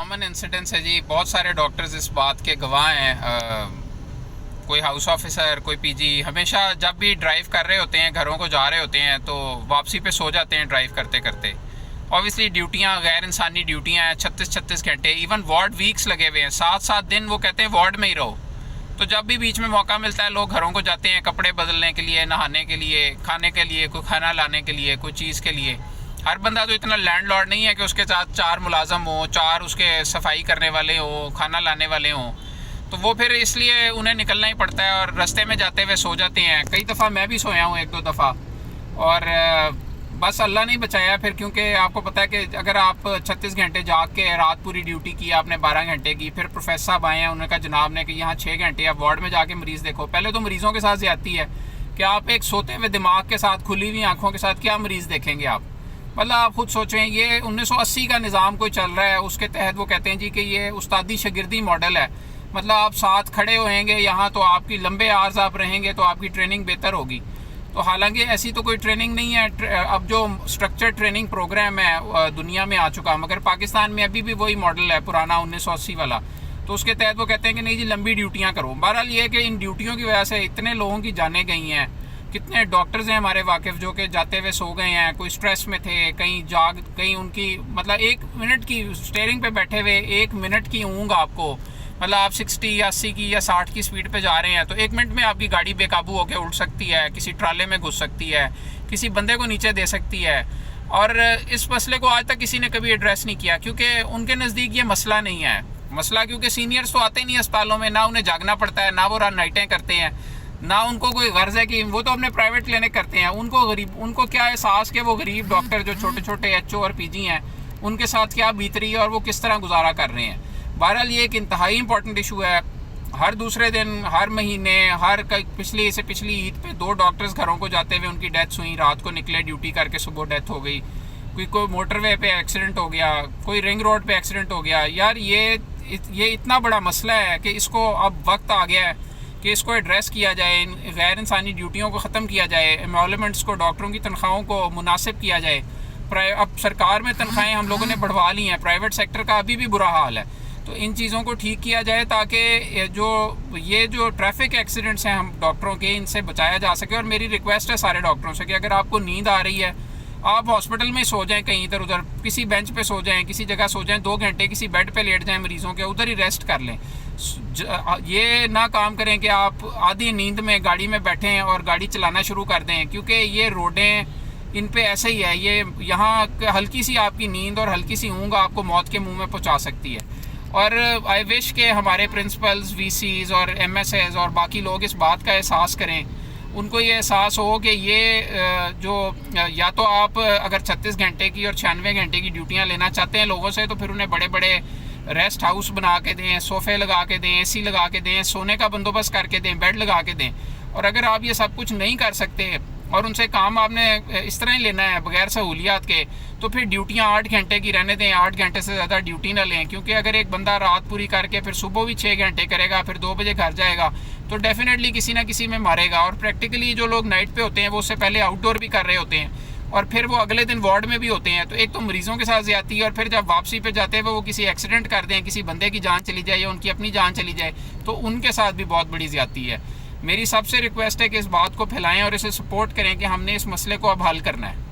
Common incidence है जी। बहुत सारे डॉक्टर्स इस बात के गवाह हैं। कोई हाउस ऑफिसर, कोई पीजी, हमेशा जब भी ड्राइव कर रहे होते हैं, घरों को जा रहे होते हैं, तो वापसी पे सो जाते हैं ड्राइव करते करते। ऑब्वियसली ड्यूटियाँ गैर इंसानी ड्यूटियाँ हैं, 36-36 घंटे, इवन वार्ड वीक्स लगे हुए हैं, 7-7 दिन वो कहते हैं वार्ड में ही रहो। तो जब भी बीच में मौका मिलता है लोग घरों को जाते हैं, कपड़े बदलने के लिए, नहाने के लिए, खाने के लिए, कोई खाना लाने के लिए, कोई चीज़ के लिए। हर बंदा तो इतना लैंडलॉर्ड नहीं है कि उसके साथ 4 मुलाजम हो, 4 उसके सफाई करने वाले हो, खाना लाने वाले हों। तो वो फिर इसलिए उन्हें निकलना ही पड़ता है और रास्ते में जाते हुए सो जाते हैं। कई दफ़ा मैं भी सोया हूँ, 1-2 दफ़ा। और बस अल्लाह नहीं बचाया फिर, क्योंकि आपको पता है कि अगर आप 36 घंटे जाग के रात पूरी ड्यूटी की आपने 12 घंटे की, फिर प्रोफेसर साहब आए हैं, उन्होंने कहा जनाब ने कि यहाँ 6 घंटे आप वार्ड में जाके मरीज़ देखो। पहले तो मरीज़ों के साथ ज़्यादती है कि आप एक सोते हुए दिमाग के साथ, खुली हुई आँखों के साथ क्या मरीज़ देखेंगे आप। मतलब आप खुद सोचें, ये 1980 का निज़ाम कोई चल रहा है, उसके तहत वो कहते हैं जी कि ये उस्तादी शागिर्दी मॉडल है। मतलब आप साथ खड़े होएंगे यहाँ तो आपकी लंबे आर्ज आप रहेंगे तो आपकी ट्रेनिंग बेहतर होगी। तो हालांकि ऐसी तो कोई ट्रेनिंग नहीं है। अब जो स्ट्रक्चर ट्रेनिंग प्रोग्राम है दुनिया में आ चुका, मगर पाकिस्तान में अभी भी वही मॉडल है पुराना 1980 वाला। तो उसके तहत वो कहते हैं कि नहीं जी लंबी ड्यूटियाँ करो। बहरहाल ये है कि इन ड्यूटियों की वजह से इतने लोगों की जानें गई हैं। कितने डॉक्टर्स हैं हमारे वाकिफ़ जो कि जाते हुए सो गए हैं, कोई स्ट्रेस में थे, कहीं उनकी मतलब 1 मिनट की स्टीयरिंग पे बैठे हुए 1 मिनट की ऊँग आपको, मतलब आप 60 या 80 की या 60 की स्पीड पे जा रहे हैं तो 1 मिनट में आपकी गाड़ी बेकाबू होकर उल्ट सकती है, किसी ट्राले में घुस सकती है, किसी बंदे को नीचे दे सकती है। और इस मसले को आज तक किसी ने कभी एड्रेस नहीं किया, क्योंकि उनके नज़दीक ये मसला नहीं है। मसला क्योंकि सीनियर्स तो आते नहीं अस्पतालों में, ना उन्हें जागना पड़ता है, ना वो रात नाइटें करते हैं, ना उनको कोई गर्ज है कि वो तो अपने प्राइवेट क्लिनिक करते हैं। उनको क्या एहसास कि वो गरीब डॉक्टर जो छोटे छोटे एचओ और पीजी हैं उनके साथ क्या बीत रही है और वो किस तरह गुजारा कर रहे हैं। बहरहाल ये एक इंतहाई इंपॉर्टेंट इशू है। हर दूसरे दिन, हर महीने, पिछली ईद पे 2 डॉक्टर्स घरों को जाते हुए उनकी डेथ्स हुई। रात को निकले ड्यूटी करके, सुबह डेथ हो गई। कोई मोटरवे पे एक्सीडेंट हो गया, कोई रिंग रोड पे एक्सीडेंट हो गया। यार ये इतना बड़ा मसला है कि इसको अब वक्त आ गया है कि इसको एड्रेस किया जाए, इन गैर इंसानी ड्यूटियों को ख़त्म किया जाए, एम्प्लॉयमेंट्स को, डॉक्टरों की तनख्वाहों को मुनासिब किया जाए। अब सरकार में तनख्वाहें हम लोगों ने बढ़वा ली हैं, प्राइवेट सेक्टर का अभी भी बुरा हाल है। तो इन चीज़ों को ठीक किया जाए ताकि ये जो ट्रैफिक एक्सीडेंट्स हैं हम डॉक्टरों के, इनसे बचाया जा सके। और मेरी रिक्वेस्ट है सारे डॉक्टरों से कि अगर आपको नींद आ रही है, आप हॉस्पिटल में सो जाएं, कहीं इधर उधर किसी बेंच पे सो जाएं, किसी जगह सो जाएं, 2 घंटे किसी बेड पे लेट जाएं मरीज़ों के, उधर ही रेस्ट कर लें। ये ना काम करें कि आप आधी नींद में गाड़ी में बैठें और गाड़ी चलाना शुरू कर दें, क्योंकि ये रोडें इन पे ऐसे ही है। ये यहाँ हल्की सी आपकी नींद और हल्की सी ऊँघ आपको मौत के मुँह में पहुँचा सकती है। और आई विश के हमारे प्रिंसिपल्स, वीसीज और एमएसएस और बाकी लोग इस बात का एहसास करें, उनको ये एहसास हो कि ये जो या तो आप अगर 36 घंटे की और 96 घंटे की ड्यूटियाँ लेना चाहते हैं लोगों से, तो फिर उन्हें बड़े बड़े रेस्ट हाउस बना के दें, सोफ़े लगा के दें, एसी लगा के दें, सोने का बंदोबस्त करके दें, बेड लगा के दें। और अगर आप ये सब कुछ नहीं कर सकते और उनसे काम आपने इस तरह ही लेना है बगैर सहूलियात के, तो फिर ड्यूटियाँ 8 घंटे की रहने दें, 8 घंटे से ज़्यादा ड्यूटी ना लें। क्योंकि अगर एक बंदा रात पूरी करके फिर सुबह भी 6 घंटे करेगा, फिर 2 बजे घर जाएगा, तो डेफिनेटली किसी ना किसी में मारेगा। और प्रैक्टिकली जो लोग नाइट पे होते हैं वो उससे पहले आउटडोर भी कर रहे होते हैं और फिर वो अगले दिन वार्ड में भी होते हैं। तो एक तो मरीज़ों के साथ ज़्यादती है, और फिर जब वापसी पे जाते हुए वो किसी एक्सीडेंट कर दें, किसी बंदे की जान चली जाए या उनकी अपनी जान चली जाए, तो उनके साथ भी बहुत बड़ी ज़्यादती है। मेरी सबसे रिक्वेस्ट है कि इस बात को फैलाएं और इसे सपोर्ट करें कि हमने इस मसले को अब हल करना है।